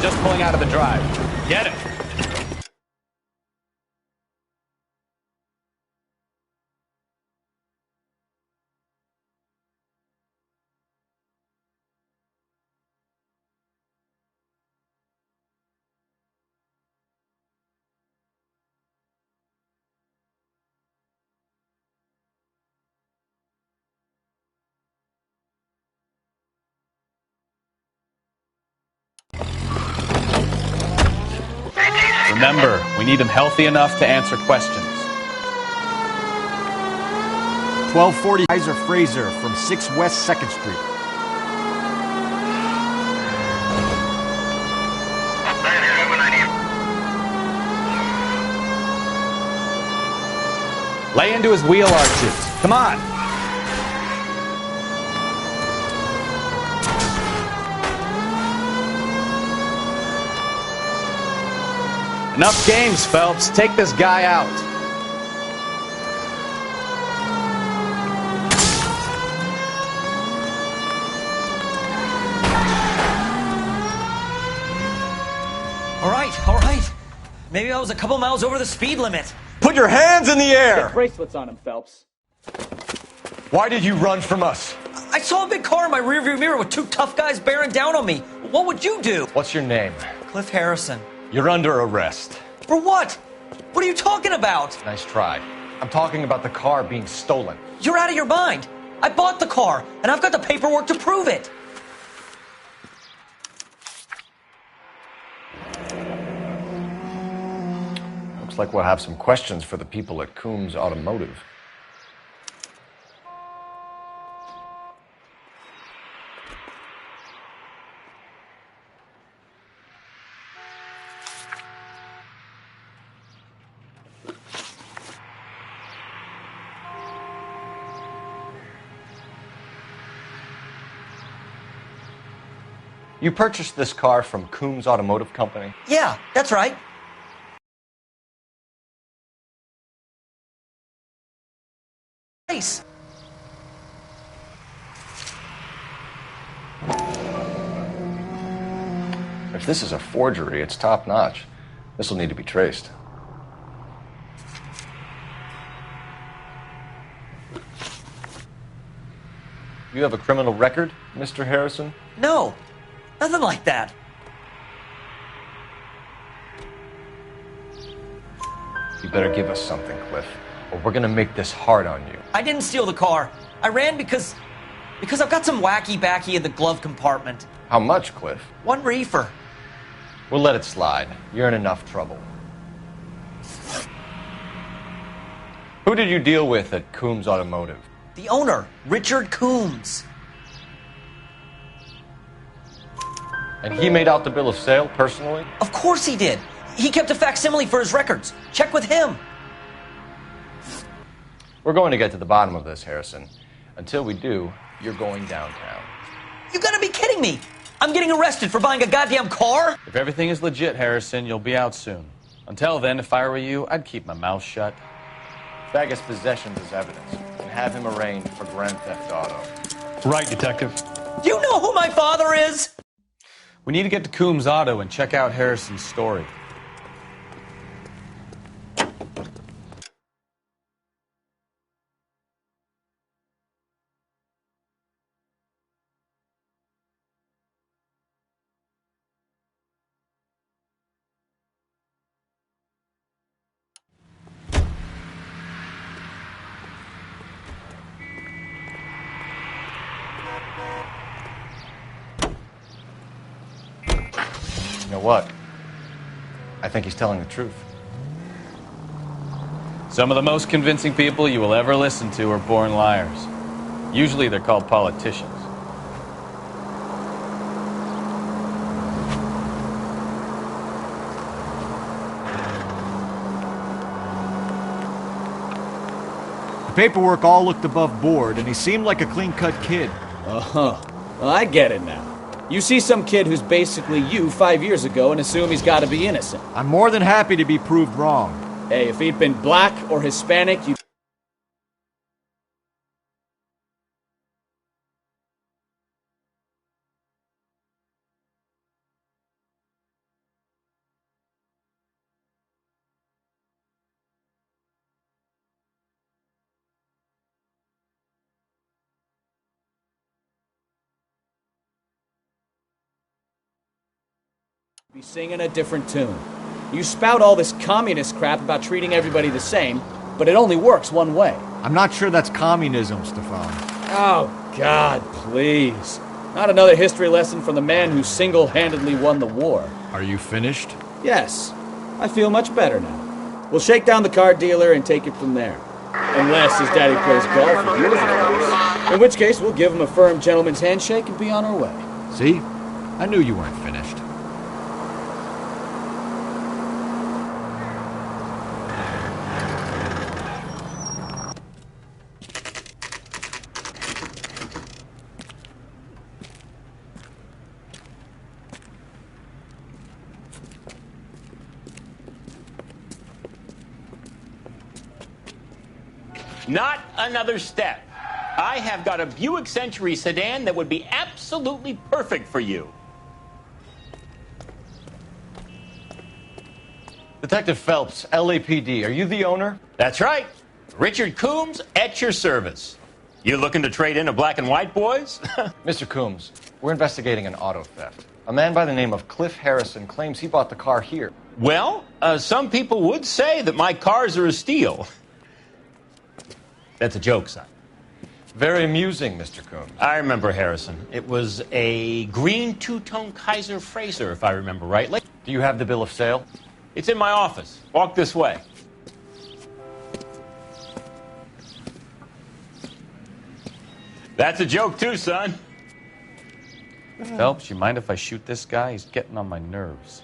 just pulling out of the drive. Get it. Remember, we need him healthy enough to answer questions. 1240 Kaiser Fraser from 6 West 2nd Street. Lay into his wheel arches. Come on. Enough games, Phelps. Take this guy out. All right. Maybe I was a couple miles over the speed limit. Put your hands in the air! Get bracelets on him, Phelps. Why did you run from us? I saw a big car in my rearview mirror with two tough guys bearing down on me. What would you do? What's your name? Cliff Harrison. You're under arrest. For what? What are you talking about? Nice try. I'm talking about the car being stolen. You're out of your mind. I bought the car, and I've got the paperwork to prove it. Looks like we'll have some questions for the people at Coombs Automotive. You purchased this car from Coombs Automotive Company? Yeah, that's right. Nice. If this is a forgery, it's top-notch. This will need to be traced. You have a criminal record, Mr. Harrison? No, nothing like that. You better give us something, Cliff, or we're gonna make this hard on you. I didn't steal the car. I ran because I've got some wacky-backy in the glove compartment. How much, Cliff? 1 reefer. We'll let it slide. You're in enough trouble. Who did you deal with at Coombs Automotive? The owner, Richard Coombs. And he made out the bill of sale personally? Of course he did. He kept a facsimile for his records. Check with him. We're going to get to the bottom of this, Harrison. Until we do, you're going downtown. You gotta be kidding me. I'm getting arrested for buying a goddamn car? If everything is legit, Harrison, you'll be out soon. Until then, if I were you, I'd keep my mouth shut. Fag has possessions as evidence and have him arraigned for grand theft auto. Right, Detective. Do you know who my father is? We need to get to Coombs Auto and check out Harrison's story. You know what? I think he's telling the truth. Some of the most convincing people you will ever listen to are born liars. Usually they're called politicians. The paperwork all looked above board, and he seemed like a clean-cut kid. Uh-huh. Well, I get it now. You see some kid who's basically you 5 years ago and assume he's got to be innocent. I'm more than happy to be proved wrong. Hey, if he'd been black or Hispanic, you... Be singing a different tune. You spout all this communist crap about treating everybody the same, but it only works one way. I'm not sure that's communism, Stefan. Oh, God, please. Not another history lesson from the man who single-handedly won the war. Are you finished? Yes, I feel much better now. We'll shake down the car dealer and take it from there. Unless his daddy plays golf with yours, of course. In which case, we'll give him a firm gentleman's handshake and be on our way. See? I knew you weren't finished. Not another step. I have got a Buick Century sedan that would be absolutely perfect for you. Detective Phelps, LAPD, are you the owner? That's right. Richard Coombs at your service. You looking to trade in a black and white, boys? Mr. Coombs, we're investigating an auto theft. A man by the name of Cliff Harrison claims he bought the car here. Well, some people would say that my cars are a steal. That's a joke, son. Very amusing, Mr. Coombs. I remember Harrison. It was a green two-tone Kaiser Frazer, if I remember rightly. Do you have the bill of sale? It's in my office. Walk this way. That's a joke, too, son. Phelps, you mind if I shoot this guy? He's getting on my nerves.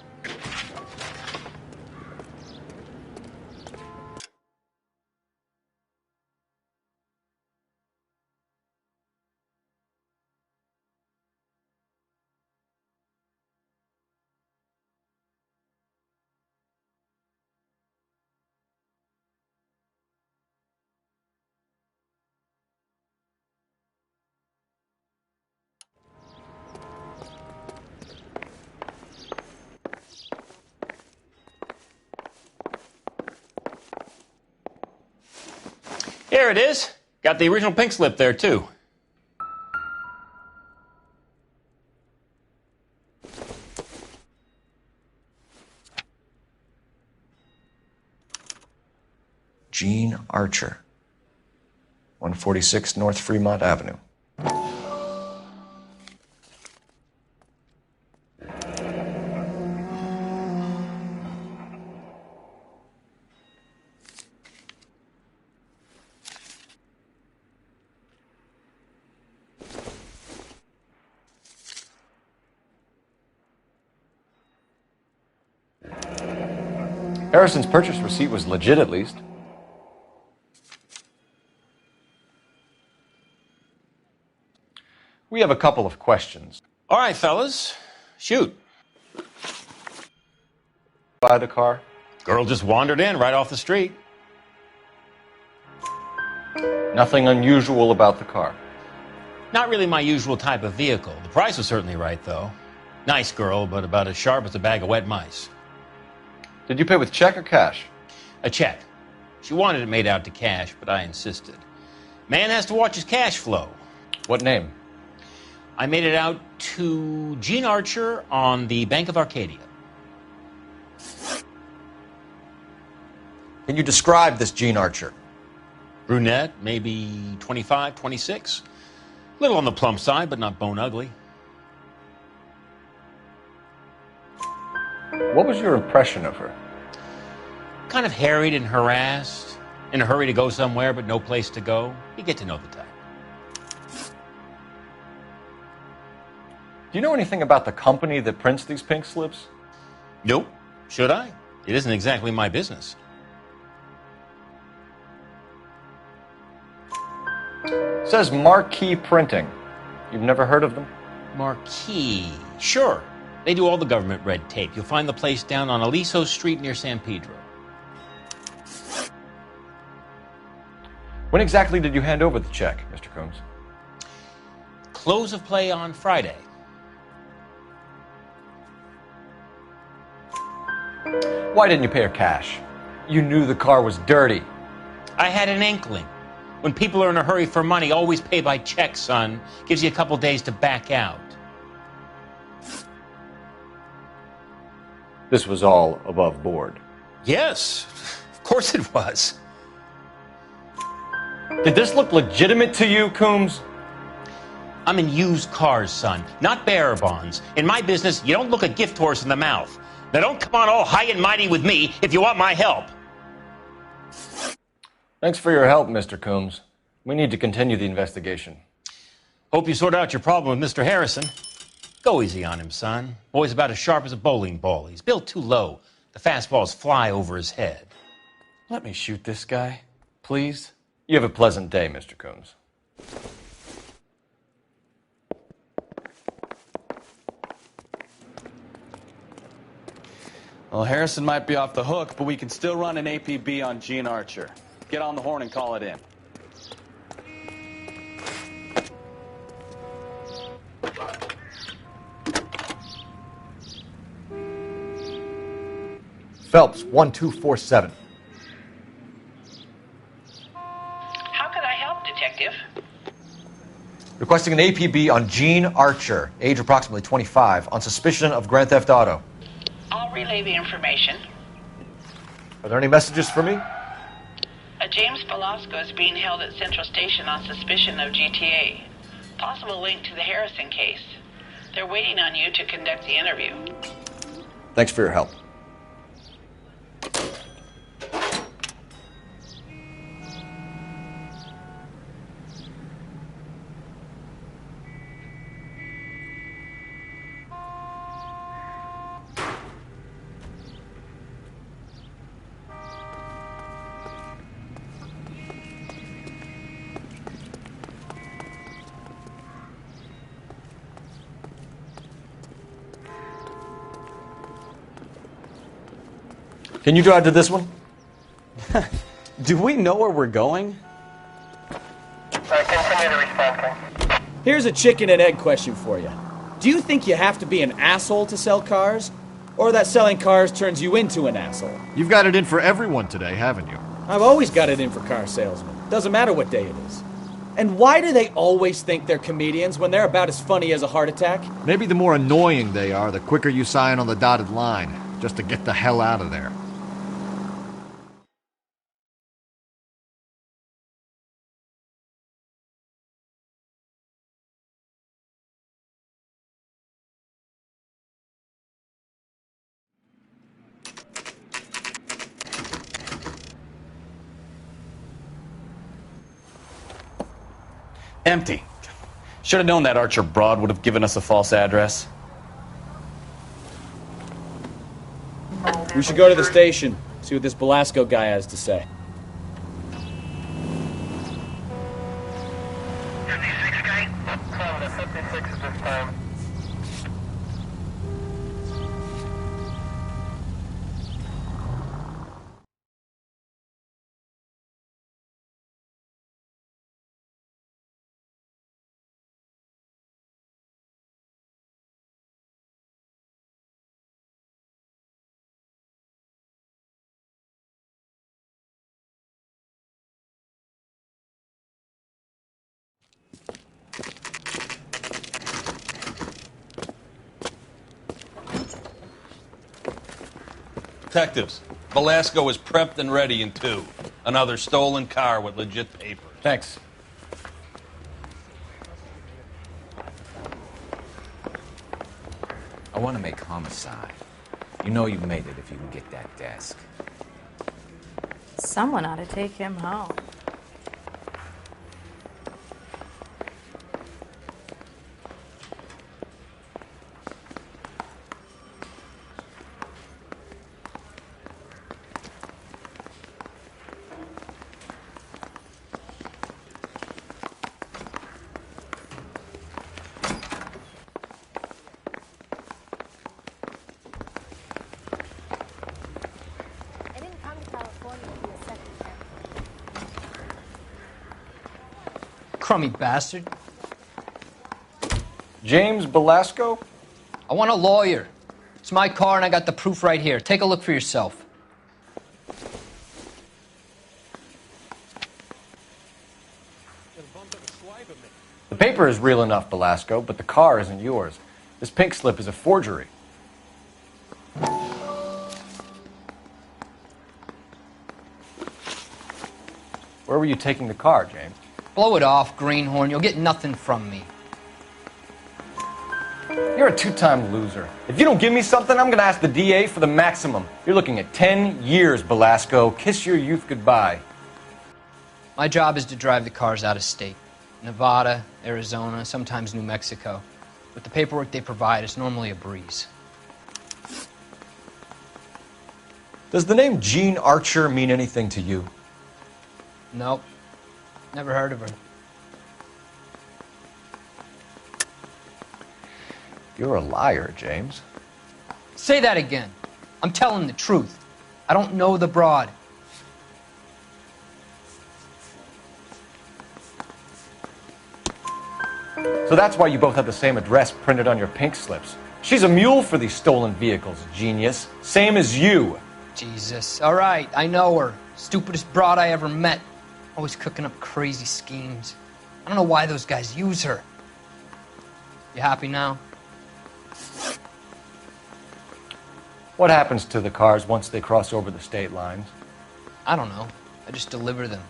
Here it is. Got the original pink slip there, too. Gene Archer, 146 North Fremont Avenue. Harrison's purchase receipt was legit, at least. We have a couple of questions. All right, fellas. Shoot. Buy the car? Girl just wandered in right off the street. Nothing unusual about the car. Not really my usual type of vehicle. The price was certainly right, though. Nice girl, but about as sharp as a bag of wet mice. Did you pay with check or cash? A check. She wanted it made out to cash, but I insisted. Man has to watch his cash flow. What name? I made it out to Gene Archer on the Bank of Arcadia. Can you describe this Gene Archer? Brunette, maybe 25, 26. Little on the plump side, but not bone ugly. What was your impression of her? Kind of harried and harassed. In a hurry to go somewhere, but no place to go. You get to know the type. Do you know anything about the company that prints these pink slips? Nope. Should I? It isn't exactly my business. It says Marquee Printing. You've never heard of them? Marquee. Sure. They do all the government red tape. You'll find the place down on Aliso Street near San Pedro. When exactly did you hand over the check, Mr. Coombs? Close of play on Friday. Why didn't you pay her cash? You knew the car was dirty. I had an inkling. When people are in a hurry for money, always pay by check, son. Gives you a couple days to back out. This was all above board. Yes, of course it was. Did this look legitimate to you, Coombs? I'm in used cars, son, not bearer bonds. In my business, you don't look a gift horse in the mouth. Now don't come on all high and mighty with me if you want my help. Thanks for your help, Mr. Coombs. We need to continue the investigation. Hope you sort out your problem with Mr. Harrison. Go easy on him, son. Boy's about as sharp as a bowling ball. He's built too low. The fastballs fly over his head. Let me shoot this guy, please. You have a pleasant day, Mr. Coombs. Well, Harrison might be off the hook, but we can still run an APB on Gene Archer. Get on the horn and call it in. Phelps, 1247. How could I help, Detective? Requesting an APB on Gene Archer, age approximately 25, on suspicion of Grand Theft Auto. I'll relay the information. Are there any messages for me? A James Velasco is being held at Central Station on suspicion of GTA. Possible link to the Harrison case. They're waiting on you to conduct the interview. Thanks for your help. Can you drive to this one? Do we know where we're going? Continue to respond. Here's a chicken and egg question for you. Do you think you have to be an asshole to sell cars? Or that selling cars turns you into an asshole? You've got it in for everyone today, haven't you? I've always got it in for car salesmen. Doesn't matter what day it is. And why do they always think they're comedians when they're about as funny as a heart attack? Maybe the more annoying they are, the quicker you sign on the dotted line, just to get the hell out of there. Empty. Should have known that Archer broad would have given us a false address. We should go to the station, see what this Velasco guy has to say. 56 guy? 56 at this time. Detectives, Velasco is prepped and ready in 2. Another stolen car with legit papers. Thanks. I want to make homicide. You know you made it if you can get that desk. Someone ought to take him home. Crummy bastard. James Velasco? I want a lawyer. It's my car and I got the proof right here. Take a look for yourself. The paper is real enough, Velasco, but the car isn't yours. This pink slip is a forgery. Where were you taking the car, James? Blow it off, greenhorn. You'll get nothing from me. You're a two-time loser. If you don't give me something, I'm going to ask the DA for the maximum. You're looking at 10 years, Belasco. Kiss your youth goodbye. My job is to drive the cars out of state. Nevada, Arizona, sometimes New Mexico. With the paperwork they provide, it's normally a breeze. Does the name Jean Archer mean anything to you? Nope. Never heard of her. You're a liar, James. Say that again. I'm telling the truth. I don't know the broad. So that's why you both have the same address printed on your pink slips. She's a mule for these stolen vehicles, genius. Same as you. Jesus. All right, I know her. Stupidest broad I ever met. Always cooking up crazy schemes. I don't know why those guys use her. You happy now? What happens to the cars once they cross over the state lines? I don't know. I just deliver them.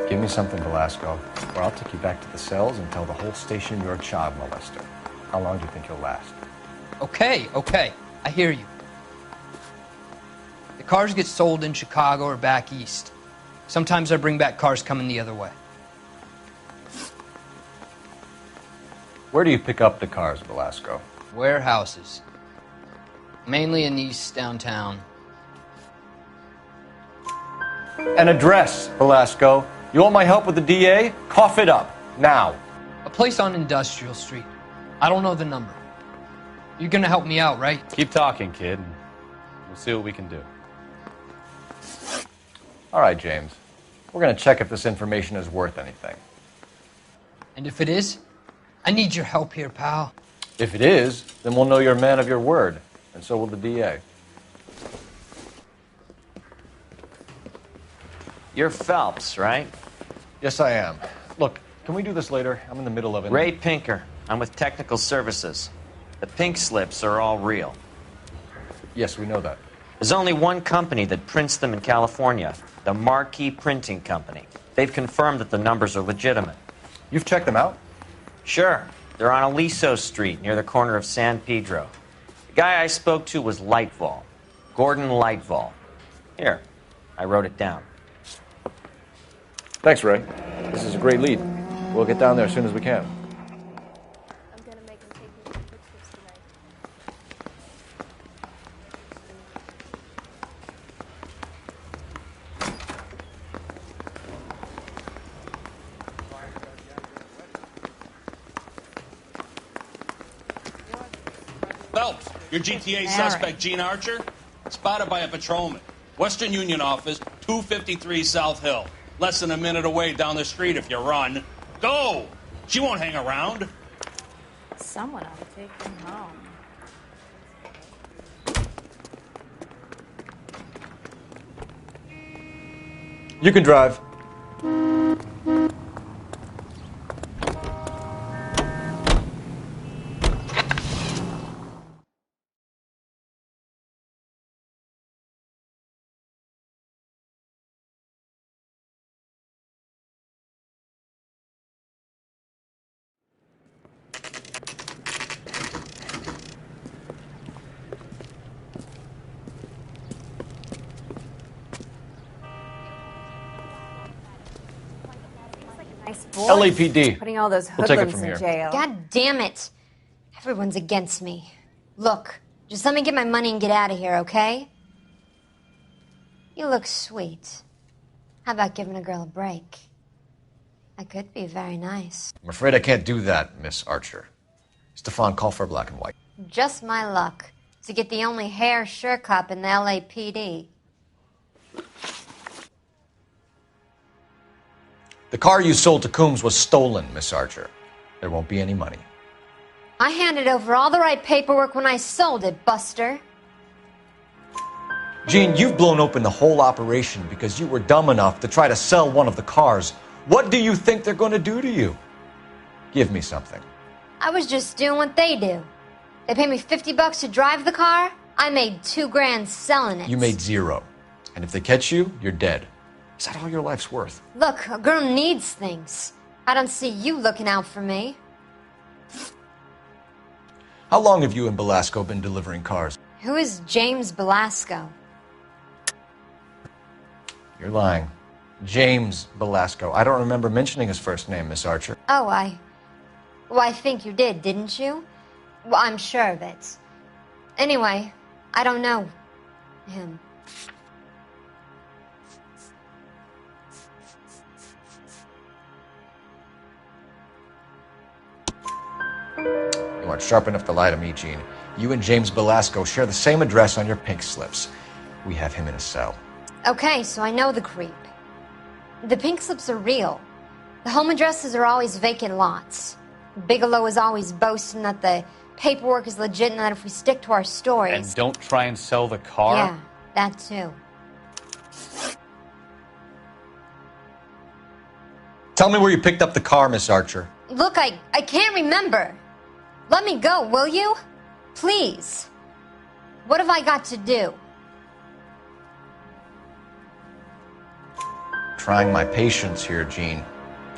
Give me something, Velasco, or I'll take you back to the cells and tell the whole station you're a child molester. How long do you think you'll last? Okay. I hear you. The cars get sold in Chicago or back east. Sometimes I bring back cars coming the other way. Where do you pick up the cars, Velasco? Warehouses. Mainly in East downtown. An address, Velasco. You want my help with the DA? Cough it up, now. A place on Industrial Street. I don't know the number. You're gonna help me out, right? Keep talking, kid, and we'll see what we can do. All right, James. We're going to check if this information is worth anything. And if it is, I need your help here, pal. If it is, then we'll know you're a man of your word, and so will the DA. You're Phelps, right? Yes, I am. Look, can we do this later? I'm in the middle of it. Ray Pinker. I'm with Technical Services. The pink slips are all real. Yes, we know that. There's only one company that prints them in California, the Marquee Printing Company. They've confirmed that the numbers are legitimate. You've checked them out? Sure. They're on Aliso Street, near the corner of San Pedro. The guy I spoke to was Lightval. Gordon Lightval. Here, I wrote it down. Thanks, Ray. This is a great lead. We'll get down there as soon as we can. I'm gonna make him take me to pictures tonight. Phelps, your GTA suspect, Jean Archer, spotted by a patrolman. Western Union office, 253 South Hill. Less than a minute away down the street if you run. Go! She won't hang around. Someone ought to take him home. You can drive. Nice boy. LAPD. Putting all those We'll take it hoodlums from in here. jail. God damn it. Everyone's against me. Look, just let me get my money and get out of here, okay? You look sweet. How about giving a girl a break? I could be very nice. I'm afraid I can't do that, Miss Archer. Stefan, call for black and white. Just my luck to get the only hair sure cop in the LAPD. The car you sold to Coombs was stolen, Miss Archer. There won't be any money. I handed over all the right paperwork when I sold it, Buster. Jean, you've blown open the whole operation because you were dumb enough to try to sell one of the cars. What do you think they're going to do to you? Give me something. I was just doing what they do. They paid me $50 to drive the car. I made $2,000 selling it. You made zero. And if they catch you, you're dead. Is that all your life's worth? Look, a girl needs things. I don't see you looking out for me. How long have you and Belasco been delivering cars? Who is James Belasco? You're lying. James Belasco. I don't remember mentioning his first name, Miss Archer. Oh, I think you did, didn't you? Well, I'm sure of it. Anyway, I don't know him. You aren't sharp enough to lie to me, Gene. You and James Belasco share the same address on your pink slips. We have him in a cell. Okay, so I know the creep. The pink slips are real. The home addresses are always vacant lots. Bigelow is always boasting that the paperwork is legit and that if we stick to our stories... And don't try and sell the car? Yeah, that too. Tell me where you picked up the car, Miss Archer. Look, I can't remember. Let me go, will you? Please. What have I got to do? Trying my patience here, Gene.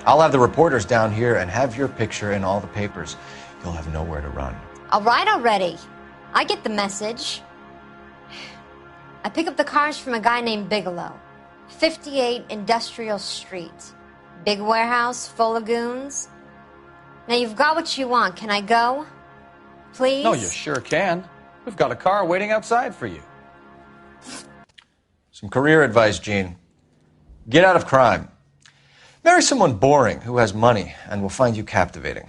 I'll have the reporters down here and have your picture in all the papers. You'll have nowhere to run. All right already. I get the message. I pick up the cars from a guy named Bigelow. 58 Industrial Street. Big warehouse, full of goons. Now you've got what you want. Can I go? Please? No, you sure can. We've got a car waiting outside for you. Some career advice, Gene. Get out of crime. Marry someone boring who has money and will find you captivating.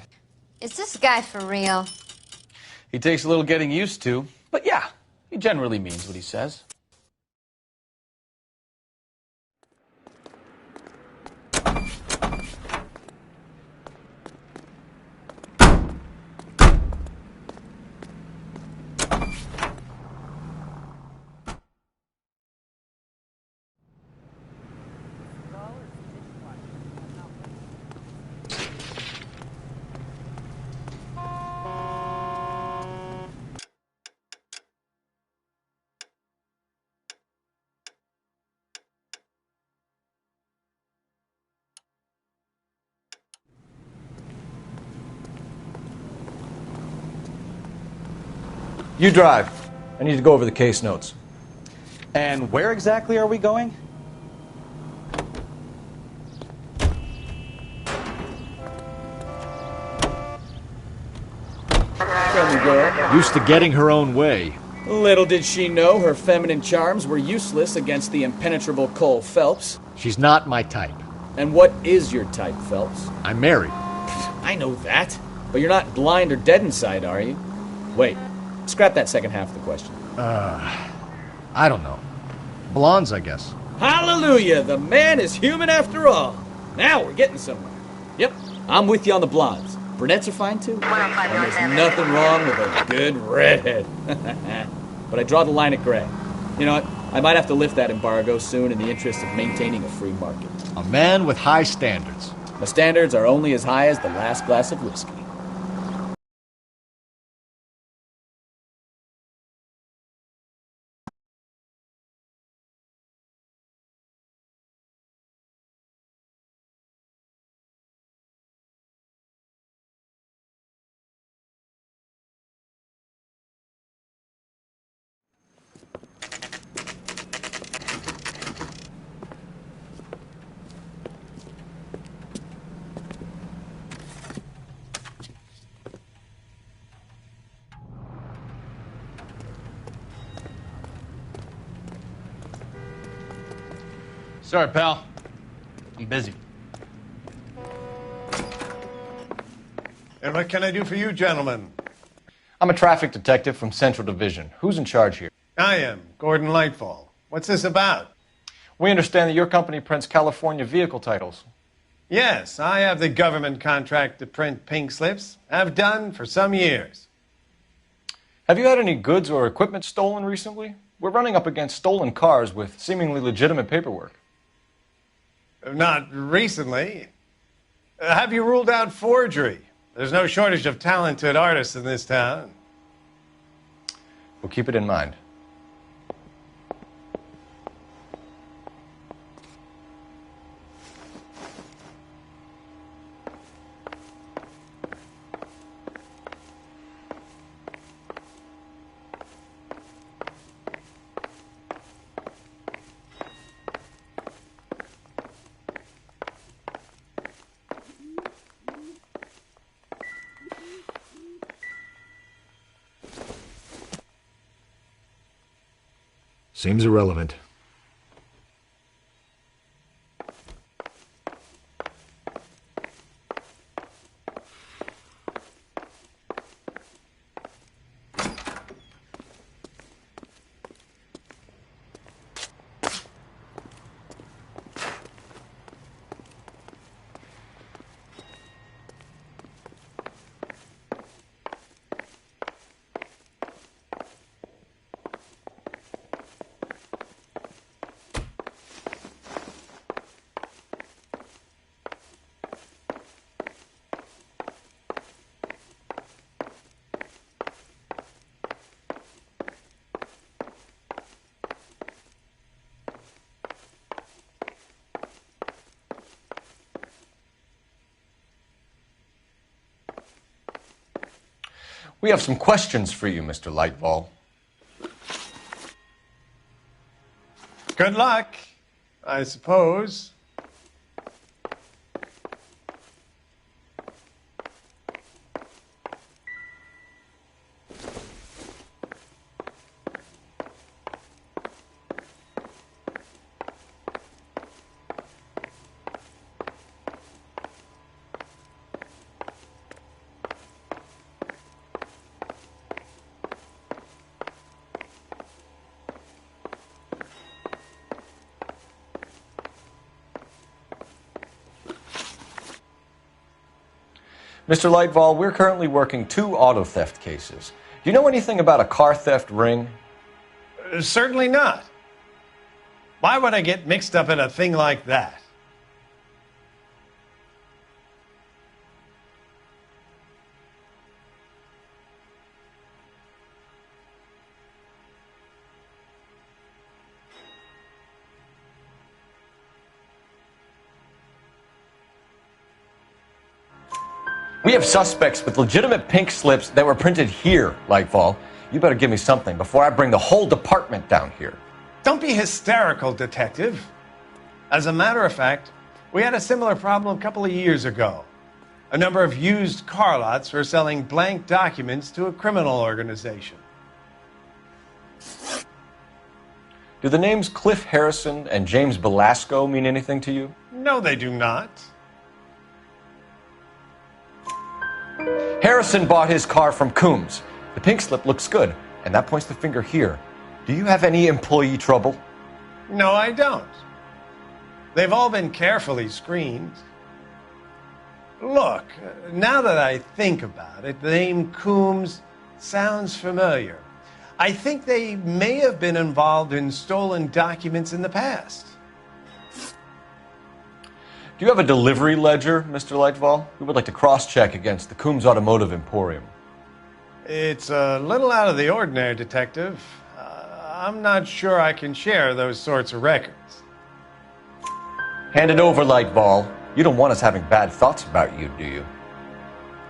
Is this guy for real? He takes a little getting used to, but yeah, he generally means what he says. You drive. I need to go over the case notes. And where exactly are we going? Friendly girl. Used to getting her own way. Little did she know her feminine charms were useless against the impenetrable Cole Phelps. She's not my type. And what is your type, Phelps? I'm married. I know that. But you're not blind or dead inside, are you? Wait. Scrap that second half of the question. I don't know. Blondes, I guess. Hallelujah! The man is human after all. Now we're getting somewhere. Yep, I'm with you on the blondes. Brunettes are fine too. And there's nothing wrong with a good redhead. But I draw the line at gray. You know what? I might have to lift that embargo soon in the interest of maintaining a free market. A man with high standards. My standards are only as high as the last glass of whiskey. Sorry, pal. I'm busy. And what can I do for you, gentlemen? I'm a traffic detective from Central Division. Who's in charge here? I am, Gordon Lightfall. What's this about? We understand that your company prints California vehicle titles. Yes, I have the government contract to print pink slips. I've done for some years. Have you had any goods or equipment stolen recently? We're running up against stolen cars with seemingly legitimate paperwork. Not recently. Have you ruled out forgery? There's no shortage of talented artists in this town. We'll keep it in mind. Seems irrelevant. We have some questions for you, Mr. Lightfall. Good luck, I suppose. Mr. Lightfall, we're currently working 2 auto theft cases. Do you know anything about a car theft ring? Certainly not. Why would I get mixed up in a thing like that? We have suspects with legitimate pink slips that were printed here, Lightfall. You better give me something before I bring the whole department down here. Don't be hysterical, Detective. As a matter of fact, we had a similar problem a couple of years ago. A number of used car lots were selling blank documents to a criminal organization. Do the names Cliff Harrison and James Belasco mean anything to you? No, they do not. Harrison bought his car from Coombs. The pink slip looks good, and that points the finger here. Do you have any employee trouble? No, I don't. They've all been carefully screened. Look, now that I think about it, the name Coombs sounds familiar. I think they may have been involved in stolen documents in the past. Do you have a delivery ledger, Mr. Lightfall? We would like to cross-check against the Coombs Automotive Emporium. It's a little out of the ordinary, Detective. I'm not sure I can share those sorts of records. Hand it over, Lightfall. You don't want us having bad thoughts about you, do you?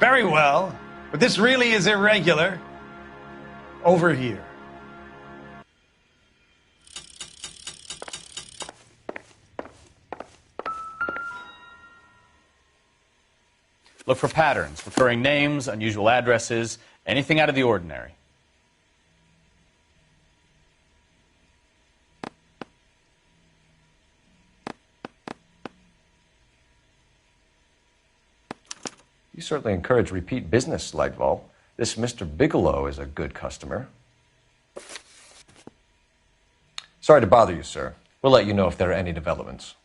Very well, but this really is irregular. Over here. Look for patterns, recurring names, unusual addresses, anything out of the ordinary. You certainly encourage repeat business, Lightfall. This Mr. Bigelow is a good customer. Sorry to bother you, sir. We'll let you know if there are any developments.